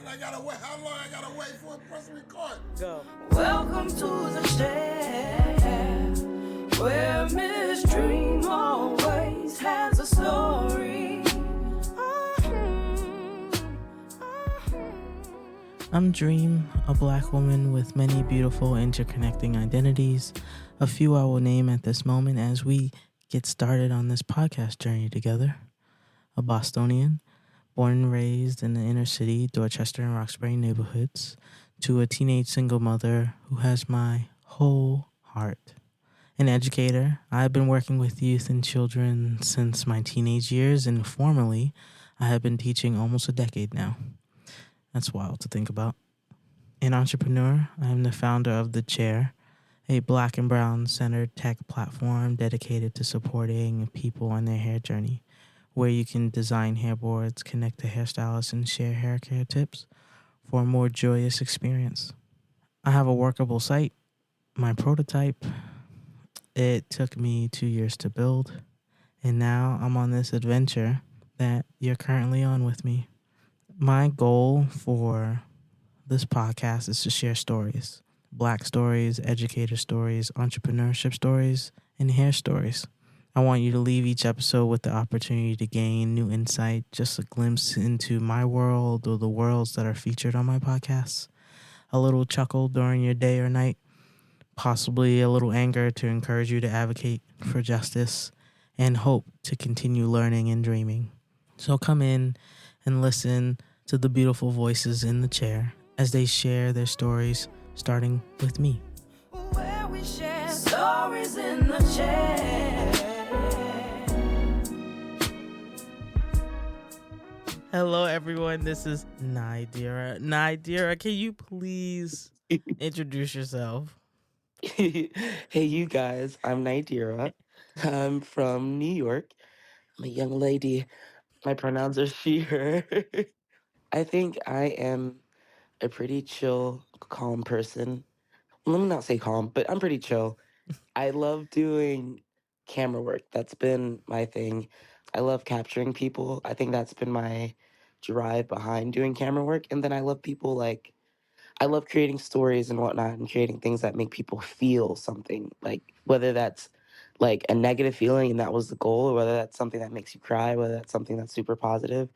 I gotta wait. How long I gotta wait for a press record? Go. Welcome to the share, where Miss Dream always has a story. I'm Dream, a black woman with many beautiful interconnecting identities. A few I will name at this moment as we get started on this podcast journey together. A Bostonian, born and raised in the inner city, Dorchester and Roxbury neighborhoods, to a teenage single mother who has my whole heart. An educator, I've been working with youth and children since my teenage years, and formally, I have been teaching almost a decade now. That's wild to think about. An entrepreneur, I am the founder of The Chair, a black and brown centered tech platform dedicated to supporting people on their hair journey, where you can design hair boards, connect to hairstylists, and share hair care tips for a more joyous experience. I have a workable site, my prototype. It took me 2 years to build, and now I'm on this adventure that you're currently on with me. My goal for this podcast is to share stories, black stories, educator stories, entrepreneurship stories, and hair stories. I want you to leave each episode with the opportunity to gain new insight, just a glimpse into my world or the worlds that are featured on my podcast, a little chuckle during your day or night, possibly a little anger to encourage you to advocate for justice, and hope to continue learning and dreaming. So come in and listen to the beautiful voices in the chair as they share their stories, starting with me. Where we share stories in the chair. Hello, everyone. This is Naadirah. Naadirah, can you please introduce yourself? Hey, you guys, I'm Naadirah. I'm from New York. I'm a young lady. My pronouns are she, her. I think I am a pretty chill, calm person. Let me not say calm, but I'm pretty chill. I love doing camera work. That's been my thing. I love capturing people. I think that's been my drive behind doing camera work. And then I love people like I love creating stories and whatnot and creating things that make people feel something. Like whether that's like a negative feeling and that was the goal, or whether that's something that makes you cry, whether that's something that's super positive,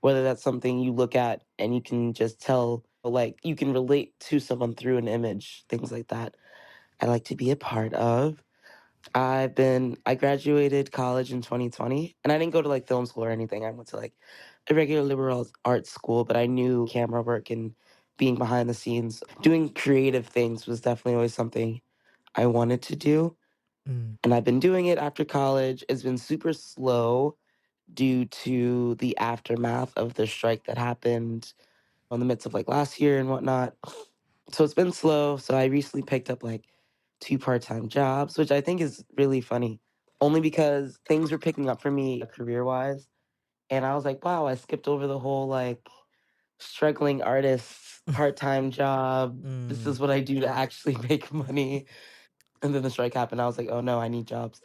whether that's something you look at and you can just tell, like you can relate to someone through an image, things like that. I like to be a part of. I graduated college in 2020 and I didn't go to like film school or anything. I went to like a regular liberal arts school, but I knew camera work and being behind the scenes, doing creative things was definitely always something I wanted to do. Mm. And I've been doing it after college. It's been super slow due to the aftermath of the strike that happened in the midst of like last year and whatnot. So it's been slow. So I recently picked up like two part-time jobs, which I think is really funny. Only because things were picking up for me career-wise. And I was like, wow, I skipped over the whole like struggling artist part-time job. This Mm. is what I do to actually make money. And then the strike happened. I was like, oh no, I need jobs.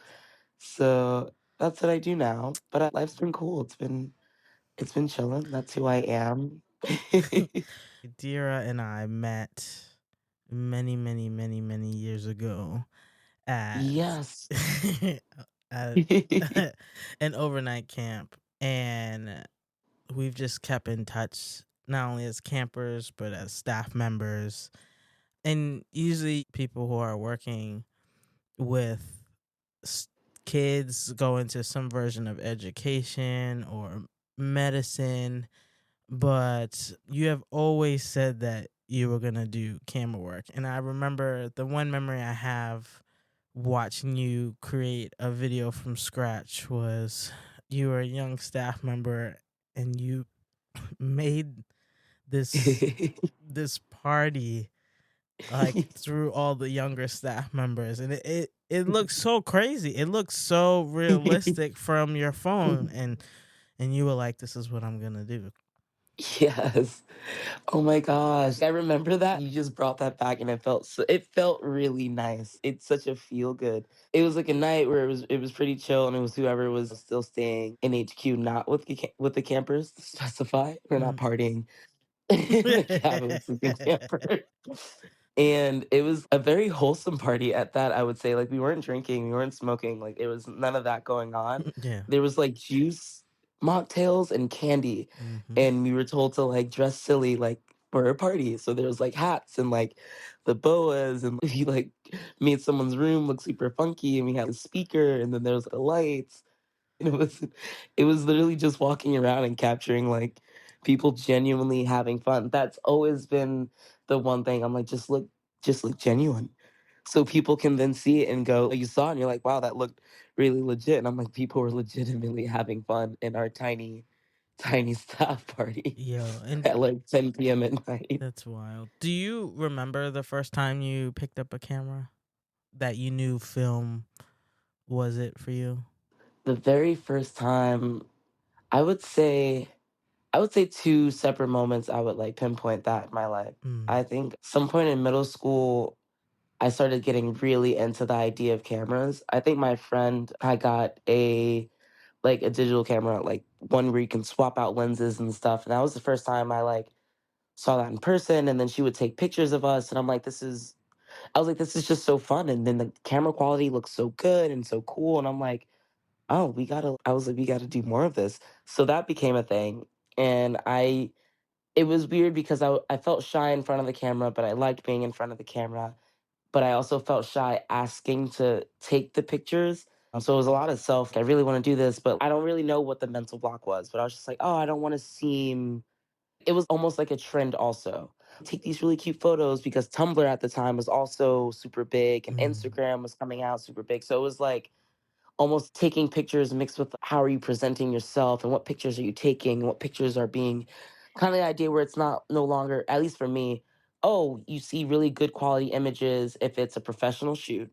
So that's what I do now. But life's been cool. It's been chilling. That's who I am. Naadirah and I met many, many, many, many years ago at Yes. at an overnight camp, and we've just kept in touch not only as campers but as staff members. And usually people who are working with s- kids go into some version of education or medicine, but you have always said that you were going to do camera work. And I remember the one memory I have watching you create a video from scratch was you were a young staff member and you made this this party like through all the younger staff members, and it looks so crazy. It looks so realistic from your phone, and you were like, this is what I'm gonna do. Yes. Oh my gosh. I remember that. You just brought that back and it felt really nice. It's such a feel good. It was like a night where it was pretty chill and it was whoever was still staying in HQ, not with with the campers to specify. We're not Mm. partying. in the cabin with some good camper. And it was a very wholesome party at that, I would say. Like, we weren't drinking, we weren't smoking, like, it was none of that going on. Yeah. There was, like, juice, mocktails, and candy, Mm-hmm. and we were told to, like, dress silly, like, for a party. So there was, like, hats and, like, the boas, and if you, like, made someone's room look super funky, and we had a speaker, and then there was the lights. And it was literally just walking around and capturing, like, people genuinely having fun. That's always been the one thing. I'm like, just look genuine. So people can then see it and go, you saw it and you're like, wow, that looked really legit. And I'm like, people were legitimately having fun in our tiny, tiny staff party Yo, and at like 10 p.m. at night. that's wild. Do you remember the first time you picked up a camera that you knew film was it for you? The very first time, I would say I would say two separate moments I would like pinpoint that in my life. Mm. I think some point in middle school, I started getting really into the idea of cameras. I think my friend I got a digital camera, like one where you can swap out lenses and stuff. And that was the first time I like saw that in person. And then she would take pictures of us, and I was like, this is just so fun. And then the camera quality looks so good and so cool. And I'm like, oh, I was like, we gotta do more of this. So that became a thing. And it was weird because I felt shy in front of the camera, but I liked being in front of the camera. But I also felt shy asking to take the pictures. So it was a lot of self. I really want to do this, but I don't really know what the mental block was. But I was just like, oh, I don't want to seem. It was almost like a trend also. Take these really cute photos because Tumblr at the time was also super big and Mm. Instagram was coming out super big. So it was like almost taking pictures mixed with how are you presenting yourself and what pictures are you taking and what pictures are being kind of the idea where it's not no longer, at least for me, oh, you see really good quality images if it's a professional shoot,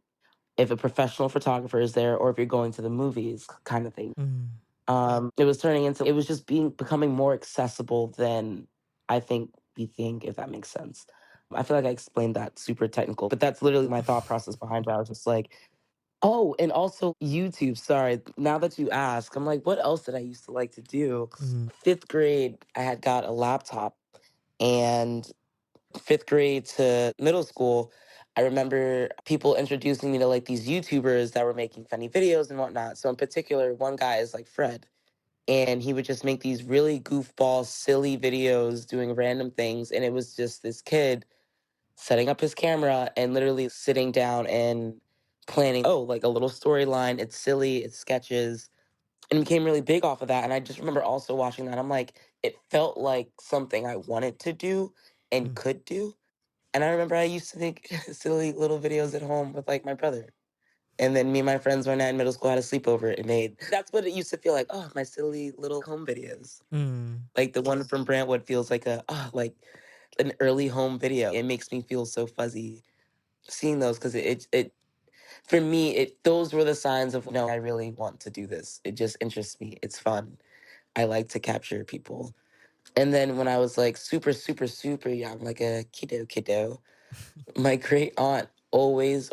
if a professional photographer is there, or if you're going to the movies kind of thing. Mm. It was turning into, it was just becoming more accessible than I think we think, if that makes sense. I feel like I explained that super technical, but that's literally my thought process behind it. I was just like, oh, and also YouTube. Sorry. Now that you ask, I'm like, what else did I used to like to do? Mm. Fifth grade, I had got a laptop, and fifth grade to middle school, I remember people introducing me to like these YouTubers that were making funny videos and whatnot. So in particular, one guy is like Fred, and he would just make these really goofball, silly videos doing random things. And it was just this kid setting up his camera and literally sitting down and planning, oh, like a little storyline. It's silly, it's sketches, and it became really big off of that. And I just remember also watching that. I'm like, it felt like something I wanted to do and Mm. could do. And I remember I used to make silly little videos at home with like my brother. And then me and my friends one night in middle school had a sleepover and made. That's what it used to feel like. Oh, my silly little home videos. Mm. Like the one from Brantwood feels like like an early home video. It makes me feel so fuzzy seeing those because it for me those were the signs of no, I really want to do this. It just interests me. It's fun. I like to capture people. And then when I was like super super super young, like a kiddo, my great aunt always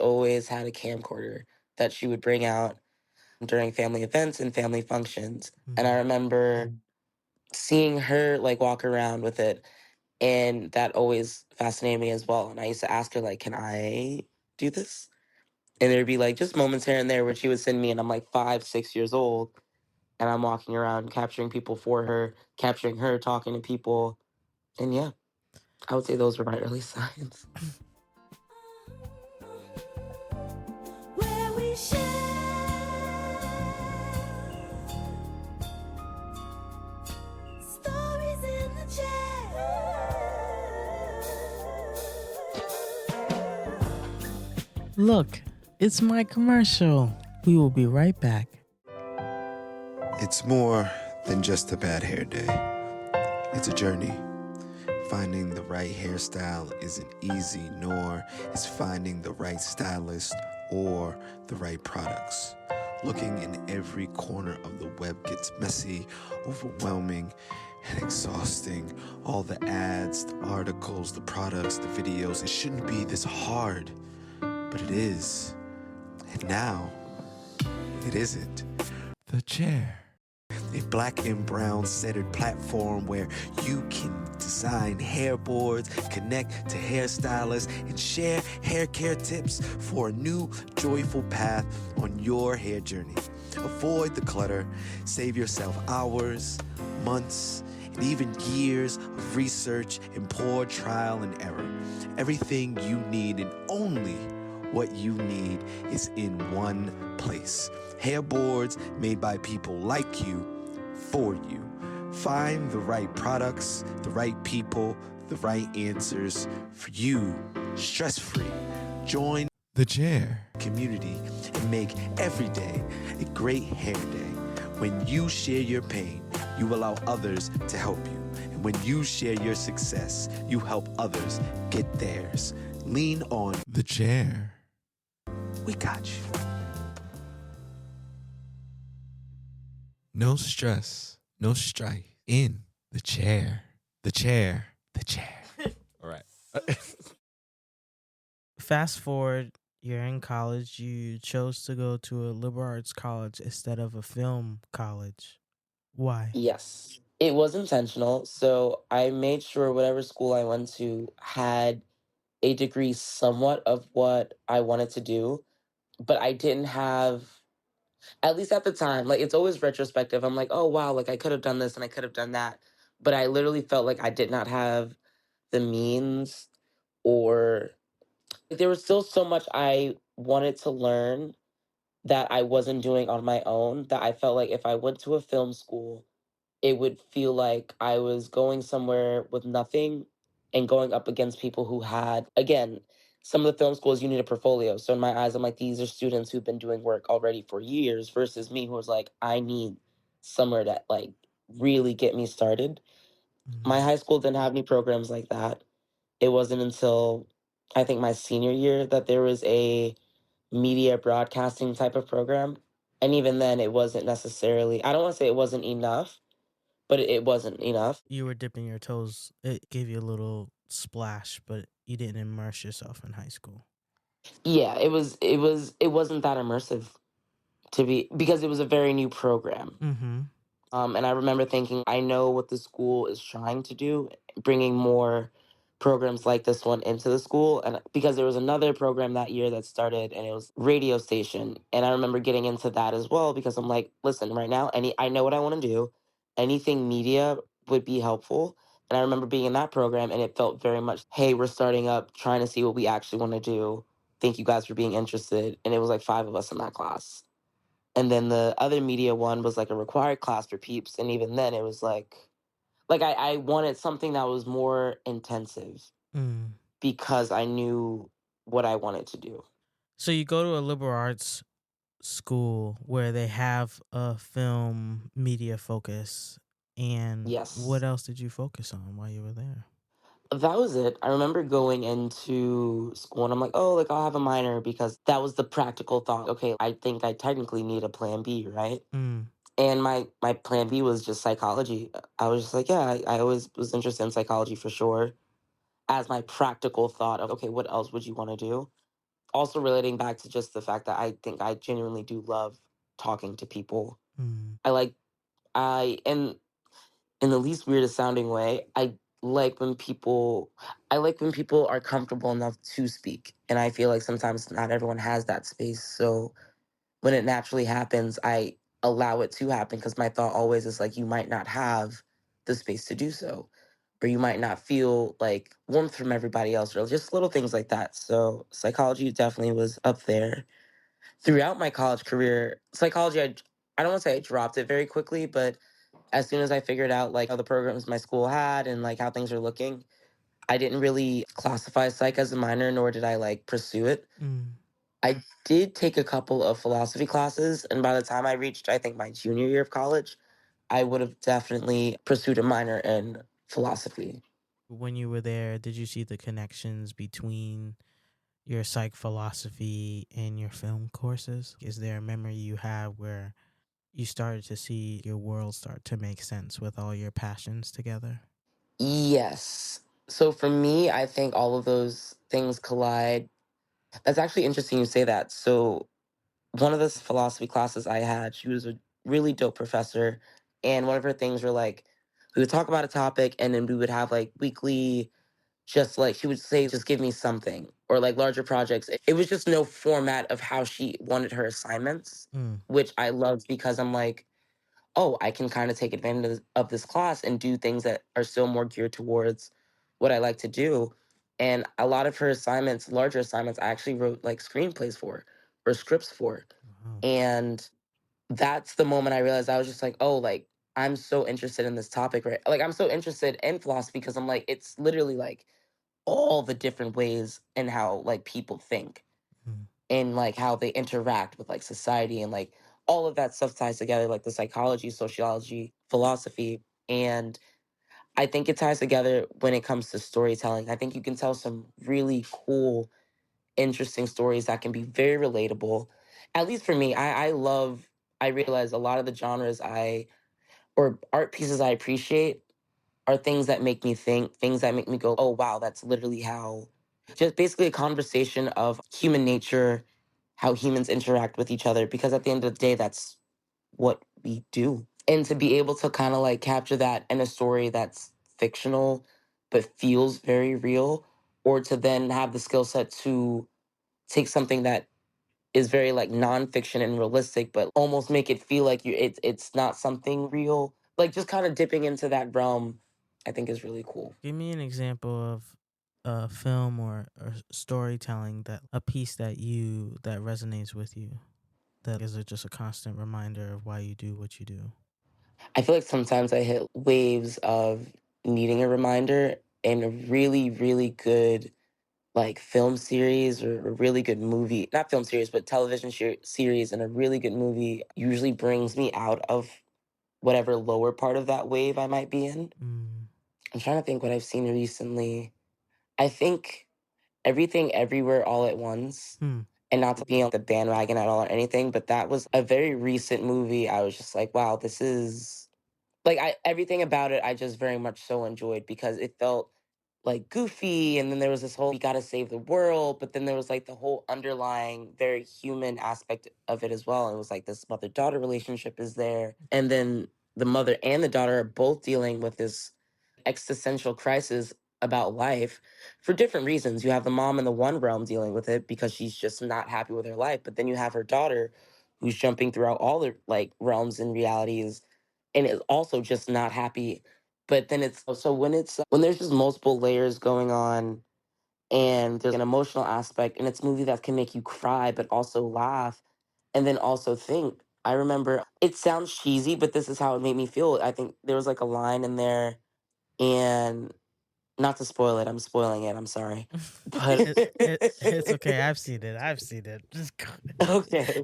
had a camcorder that she would bring out during family events and family functions. And I Mm. remember seeing her like walk around with it, and that always fascinated me as well. And I used to ask her like, can I do this? And there'd be like just moments here and there where she would send me, and I'm like 5, 6 years old, and I'm walking around capturing people for her, capturing her talking to people. And yeah, I would say those were my early signs. Where we share stories in the chair. Look, it's my commercial. We will be right back. It's more than just a bad hair day. It's a journey. Finding the right hairstyle isn't easy, nor is finding the right stylist or the right products. Looking in every corner of the web gets messy, overwhelming, and exhausting. All the ads, the articles, the products, the videos. It shouldn't be this hard, but it is. And now, it isn't. The chair. A black and brown centered platform where you can design hair boards, connect to hairstylists, and share hair care tips for a new, joyful path on your hair journey. Avoid the clutter, save yourself hours, months, and even years of research and poor trial and error. Everything you need and only what you need is in one place. Hair boards made by people like you for you. Find the right products, the right people, the right answers for you, stress free. Join the chair community and make every day a great hair day. When you share your pain, you allow others to help you. And when you share your success, you help others get theirs. Lean on the chair. We got you. No stress, no strife. In the chair. The chair. The chair. All right. Fast forward, you're in college. You chose to go to a liberal arts college instead of a film college. Why? Yes. It was intentional. So I made sure whatever school I went to had a degree somewhat of what I wanted to do, but I didn't have, at least at the time, like it's always retrospective. I'm like, oh wow, like I could have done this and I could have done that. But I literally felt like I did not have the means, or there was still so much I wanted to learn that I wasn't doing on my own, that I felt like if I went to a film school, it would feel like I was going somewhere with nothing and going up against people who had, again, some of the film schools you need a portfolio. So in my eyes, I'm like, these are students who've been doing work already for years versus me who was like, I need somewhere to like really get me started. My high school didn't have any programs like that. It wasn't until I think my senior year that there was a media broadcasting type of program. And even then, it wasn't necessarily, I don't want to say it wasn't enough, but it wasn't enough. You were dipping your toes. It gave you a little splash, but you didn't immerse yourself in high school. Yeah, it wasn't that immersive to be, because it was a very new program. Mm-hmm. And I remember thinking, I know what the school is trying to do, bringing more programs like this one into the school. And because there was another program that year that started, and it was radio station. And I remember getting into that as well because I'm like, listen, right now, I know what I want to do. Anything media would be helpful. And I remember being in that program, and it felt very much, hey, we're starting up, trying to see what we actually want to do. Thank you guys for being interested. And it was like five of us in that class. And then the other media one was like a required class for peeps. And even then it was like I wanted something that was more intensive Mm. because I knew what I wanted to do. So you go to a liberal arts school where they have a film media focus, and what Yes. else did you focus on while you were there? That was it. I remember going into school and I'm like, oh, like I'll have a minor because that was the practical thought. Okay, I think I technically need a plan B, right? Mm. And my plan B was just psychology. I was just like, yeah, I always was interested in psychology for sure. As my practical thought of, okay, what else would you want to do? Also relating back to just the fact that I think I genuinely do love talking to people. Mm. I like I and in the least weirdest sounding way, like when people I like when people are comfortable enough to speak. And I feel like sometimes not everyone has that space. So when it naturally happens, I allow it to happen because my thought always is like you might not have the space to do so. Or you might not feel like warmth from everybody else, or just little things like that. So psychology definitely was up there. Throughout my college career, psychology, I don't want to say I dropped it very quickly, but as soon as I figured out like how the programs my school had and like how things are looking, I didn't really classify psych as a minor, nor did I like pursue it. Mm. I did take a couple of philosophy classes, and by the time I reached, I think, my junior year of college, I would have definitely pursued a minor in philosophy. When you were there, did you see the connections between your psych philosophy and your film courses? Is there a memory you have where you started to see your world start to make sense with all your passions together? Yes. So for me, I think all of those things collide. That's actually interesting you say that. So one of the philosophy classes I had, she was a really dope professor. And one of her things were like, we would talk about a topic and then we would have like weekly, just like she would say, just give me something or like larger projects. It was just no format of how she wanted her assignments, Mm. which I loved because I'm like, oh, I can kind of take advantage of this class and do things that are still more geared towards what I like to do. And a lot of her assignments, larger assignments, I actually wrote like screenplays for or scripts for. Wow. And that's the moment I realized I was just like, oh, like I'm so interested in this topic, right? Like I'm so interested in philosophy because I'm like, it's literally like all the different ways and how like people think Mm. and like how they interact with like society and like all of that stuff ties together, like the psychology, sociology, philosophy. And I think it ties together when it comes to storytelling. I think you can tell some really cool, interesting stories that can be very relatable. At least for me, I realize a lot of the genres or art pieces I appreciate are things that make me think, things that make me go, oh, wow, that's literally how, just basically a conversation of human nature, how humans interact with each other. Because at the end of the day, that's what we do. And to be able to kind of like capture that in a story that's fictional, but feels very real, or to then have the skill set to take something that is very like nonfiction and realistic, but almost make it feel like it's not something real. Like just kind of dipping into that realm, I think is really cool. Give me an example of a film or storytelling, that a piece that resonates with you. That is just a constant reminder of why you do what you do. I feel like sometimes I hit waves of needing a reminder, and a really, really good like film series or a really good movie, not film series, but television series and a really good movie usually brings me out of whatever lower part of that wave I might be in. Mm. I'm trying to think what I've seen recently. I think Everything Everywhere All at Once, Hmm. and not to be on the bandwagon at all or anything, but that was a very recent movie. I was just like, wow, this is like everything about it I just very much so enjoyed because it felt like goofy, and then there was this whole we gotta save the world, but then there was like the whole underlying very human aspect of it as well. And it was like this mother-daughter relationship is there. And then the mother and the daughter are both dealing with this existential crisis about life for different reasons. You have the mom in the one realm dealing with it because she's just not happy with her life, but then you have her daughter who's jumping throughout all the like realms and realities and is also just not happy. But then it's so when there's just multiple layers going on and there's an emotional aspect and it's a movie that can make you cry but also laugh and then also think. I remember it sounds cheesy, but this is how it made me feel. I think there was like a line in there, and not to spoil it, I'm spoiling it, I'm sorry. But It's okay. I've seen it. I've seen it. Just go. okay.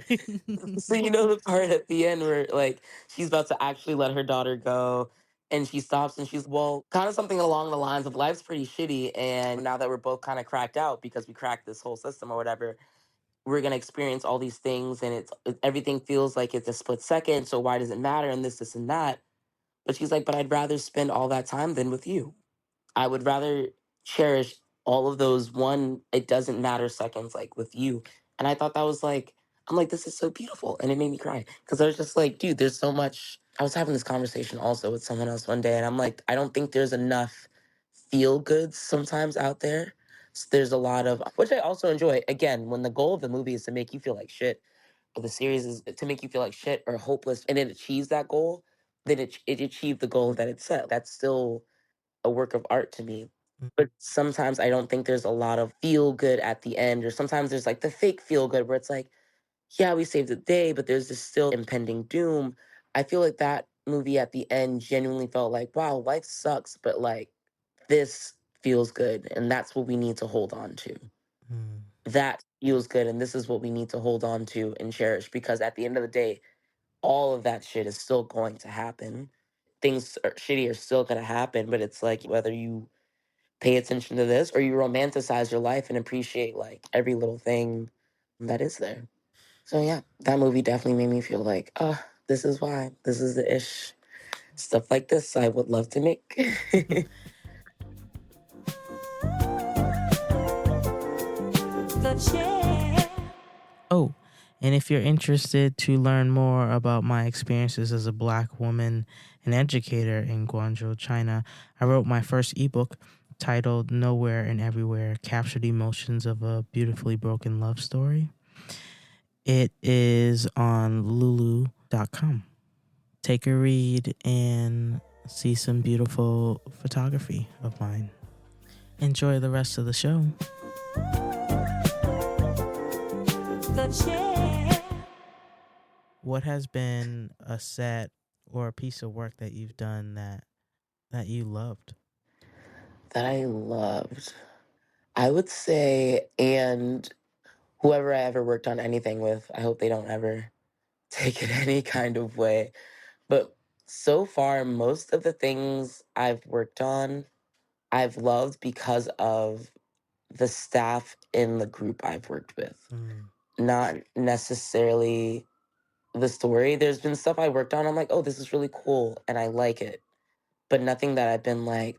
So you know the part at the end where like she's about to actually let her daughter go and she stops and she's well, kind of something along the lines of life's pretty shitty and now that we're both kind of cracked out because we cracked this whole system or whatever, we're going to experience all these things and everything feels like it's a split second, so why does it matter and this and that. But she's like, but I'd rather spend all that time than with you. I would rather cherish all of those one it doesn't matter seconds like with you. And I thought that was like I'm like this is so beautiful and it made me cry because I was just like dude there's so much. I was having this conversation also with someone else one day and I'm like I don't think there's enough feel goods sometimes out there. So there's a lot of which I also enjoy. Again, when the goal of the movie is to make you feel like shit or the series is to make you feel like shit or hopeless and it achieves that goal, then it achieved the goal that it set. That's still a work of art to me. But sometimes I don't think there's a lot of feel good at the end, or sometimes there's like the fake feel good where it's like, yeah, we saved the day, but there's this still impending doom. I feel like that movie at the end genuinely felt like, wow, life sucks, but like this feels good. And that's what we need to hold on to. Mm. That feels good. And this is what we need to hold on to and cherish because at the end of the day, all of that shit is still going to happen. Things are shitty are still going to happen, but it's like whether you pay attention to this or you romanticize your life and appreciate like every little thing that is there. So yeah, that movie definitely made me feel like, this is why. This is the ish. Stuff like this I would love to make. The chair. Oh, And if you're interested to learn more about my experiences as a Black woman and educator in Guangzhou, China, I wrote my first ebook titled Nowhere and Everywhere, Captured Emotions of a Beautifully Broken Love Story. It is on lulu.com. Take a read and see some beautiful photography of mine. Enjoy the rest of the show. What has been a set or a piece of work that you've done that you loved? That I loved. I would say, and whoever I ever worked on anything with, I hope they don't ever take it any kind of way. But so far, most of the things I've worked on, I've loved because of the staff in the group I've worked with, not necessarily the story. There's been stuff I worked on, I'm like, oh, this is really cool, and I like it. But nothing that I've been like,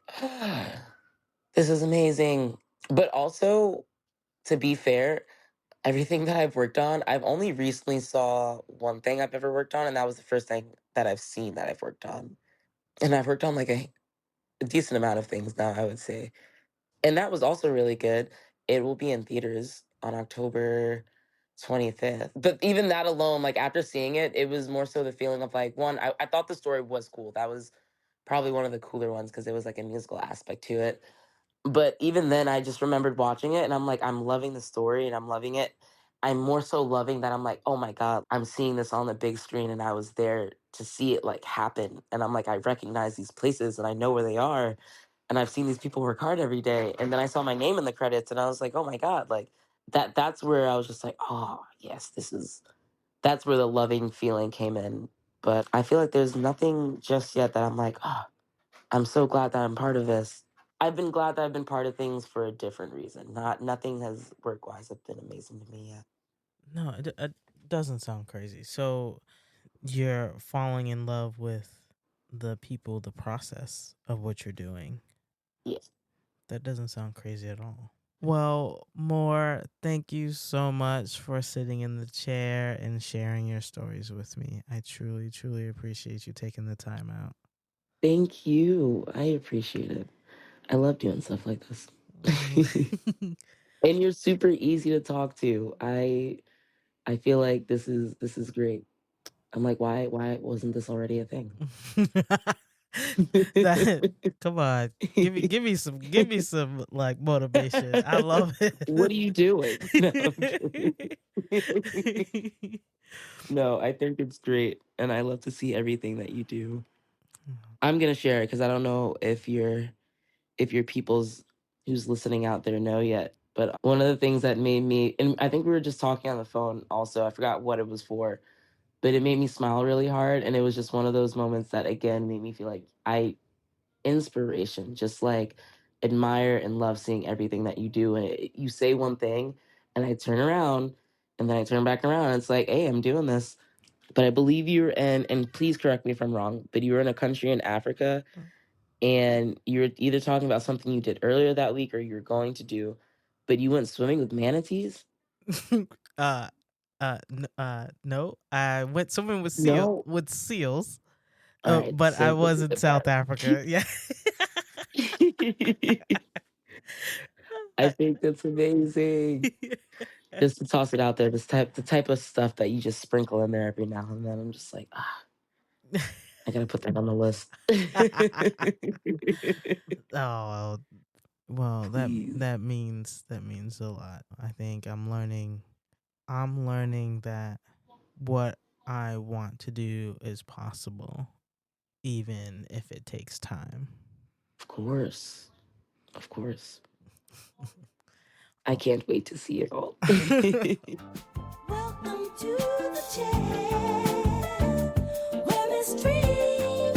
this is amazing. But also, to be fair, everything that I've worked on, I've only recently saw one thing I've ever worked on, and that was the first thing that I've seen that I've worked on. And I've worked on like a decent amount of things now, I would say. And that was also really good. It will be in theaters on October 25th. But even that alone, like after seeing it, it was more so the feeling of like, one, I thought the story was cool. That was probably one of the cooler ones because there was like a musical aspect to it. But even then, I just remembered watching it and I'm like, I'm loving the story and I'm loving it. I'm more so loving that I'm like, oh my God, I'm seeing this on the big screen and I was there to see it like happen. And I'm like, I recognize these places and I know where they are. And I've seen these people work hard every day. And then I saw my name in the credits and I was like, oh my God, like that's where I was just like, oh yes, that's where the loving feeling came in. But I feel like there's nothing just yet that I'm like, oh, I'm so glad that I'm part of this. I've been glad that I've been part of things for a different reason. Nothing has work wise have been amazing to me yet. No, it doesn't sound crazy. So you're falling in love with the people, the process of what you're doing. Yes. That doesn't sound crazy at all. Well, Moore, thank you so much for sitting in the chair and sharing your stories with me. I truly, truly appreciate you taking the time out. Thank you. I appreciate it. I love doing stuff like this. And you're super easy to talk to. I feel like this is great. I'm like, why wasn't this already a thing? That come on, give me some like motivation. I love What it. are you doing? No, I'm kidding. No, I think it's great, and I love to see everything that you do. I'm gonna share it because I don't know if your people's who's listening out there know yet. But one of the things that made me, and I think we were just talking on the phone also, I forgot what it was for, but it made me smile really hard. And it was just one of those moments that, again, made me feel like inspiration, just like admire and love seeing everything that you do. And you say one thing, and I turn around, and then I turn back around, and it's like, hey, I'm doing this. But I believe you're in, and please correct me if I'm wrong, but you were in a country in Africa and you're either talking about something you did earlier that week or you're going to do, but you went swimming with manatees? uh, no, I went swimming No. with seals, All right. but I So was in South Africa. Yeah. I think that's amazing. Just to toss it out there, the type of stuff that you just sprinkle in there every now and then. I'm just like, I gotta put that on the list. Oh well, Please. that means a lot. I think I'm learning that what I want to do is possible, even if it takes time. Of course. Of course. I can't wait to see it all. Welcome to the chair, where Miss Dream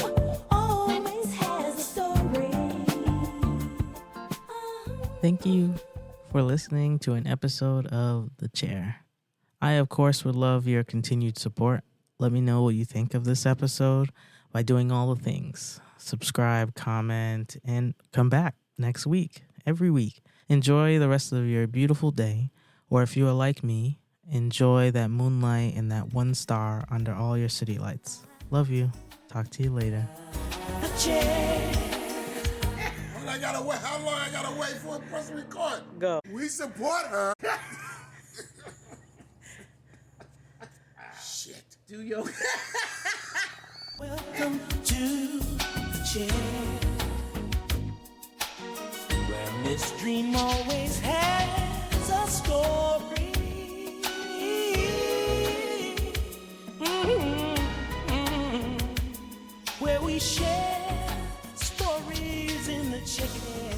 always has a story. Thank you for listening to an episode of The Chair. I, of course, would love your continued support. Let me know what you think of this episode by doing all the things. Subscribe, comment, and come back next week, every week. Enjoy the rest of your beautiful day, or if you are like me Enjoy that moonlight and that one star under all your city lights. Love you. Talk to you later. I gotta wait. How long I gotta wait for a press record? Go. We support her. Shit. Do your. Welcome to the chair, where Miss Dream always has a story. Where we share stories in the chair.